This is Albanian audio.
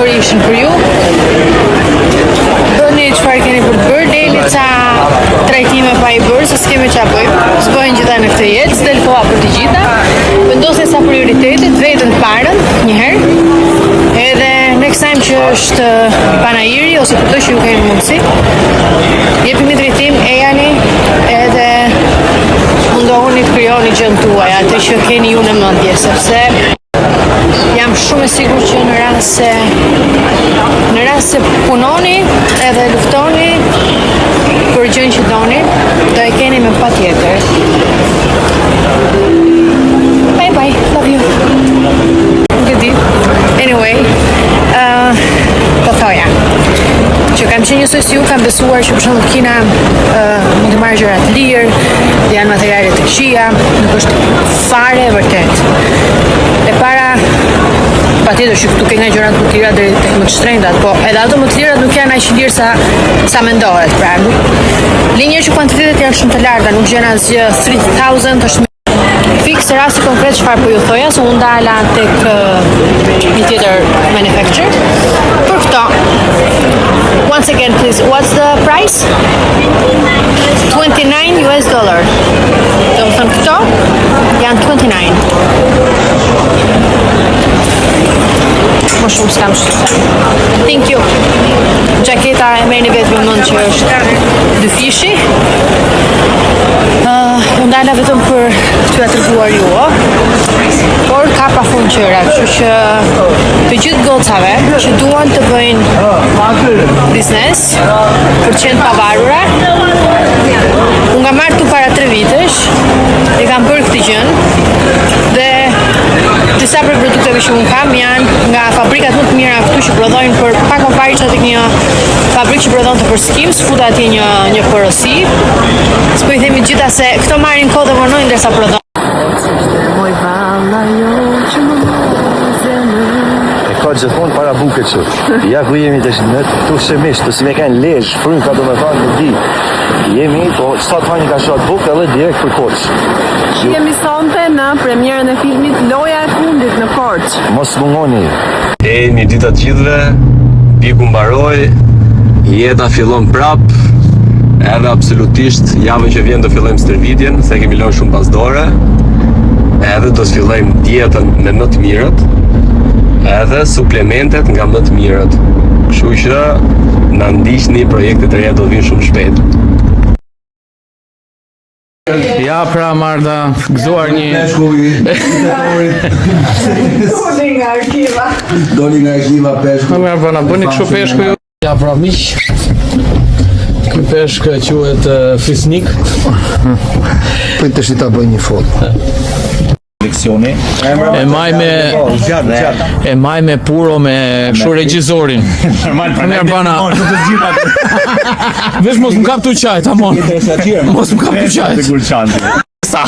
histori ishin për ju. Bëni çfarë keni për të bërë, deli ca trajtime pa i bërë, se s'kemi ç'a bëjmë. S'bëjnë gjitha në këtë jetë, s'del koha për të gjitha. Vendosni sa prioritetet, vetën parën, njëherë. Edhe next time që është panajiri ose përdo që ju keni mundësi, jepini drejtim, ejani edhe mundohuni të krijoni gjën tuaj, atë që keni ju në mendje, sepse jam shumë e sigurt që në rast se punoni edhe luftoni për gjën që doni, do e keni me patjetër. Bye bye, love you. Nuk e di. Anyway, po thoja që kam qenë njësoj si ju, kam besuar që për shembull kina mund të marrë gjëra të lirë, janë materiale të këqija, nuk është fare e vërtet. E para, patjetër që këtu ke nga gjërat më të lira deri tek më të shtrenjtat, po edhe ato më të lirat nuk janë aq lirë sa mendohet, pra. Linja që kuantitetet janë shumë të larta, nuk gjen asgjë 3000 është fikse rasti konkret çfarë po ju thoja, se unë ndala tek një tjetër manufacturer. Për këto, once again please, what's the price? $29 US. Do të thënë këto janë 29. Më shumë s'kam shumë. Thank you. Gjaketa e merrni vetëm mend që është 2 fishi. Unë ndala vetëm për t'ju treguar ju, por ka pafund gjëra, kështu që të gjithë gocave që duan të bëjnë biznes për të qenë pavarura, unë nga marrë tu para 3 vitesh, e kam bërë këtë gjën dhe disa prej produkteve që unë kam janë nga fabrikat më të mira këtu që prodhojnë për pak më parë tek një fabrikë që prodhon të për skims, futa atje një porosi. S'po i themi gjitha se këto marrin kohë dhe vonojnë ndërsa prodhojnë. Ka gjithmonë para buke që. Ja ku jemi të tu shemisht, të si me kanë lesh, frynë ka do me thanë në di. Jemi, po sa të fani ka shatë bukë edhe direkt për Korçë. Jemi sonte në premierën e filmit Loja e fundit në Korçë. Mos mungoni. Një ditë të gjithëve, piku mbaroi, jeta fillon prap, edhe absolutisht javën që vjen do fillojmë stërvitjen, se kemi lënë shumë pas dore, edhe do të fillojmë dietën me më të mirët, edhe suplementet nga më të mirët. Kështu që na ndiqni, projektet e reja do vinë shumë shpejt. Ja pra Marta, gëzuar një... Doli nga arkiva peshku. Në mërë përna, bëni kështu peshku ju. Ja pra miq, ky peshku quhet fisnik. Për të shita bëj një foto. E maj me puro me kështu regjizorin. Normal bana. Vesh mos më kap tu çaj, tamam. Mos më kap tu çaj. Sa.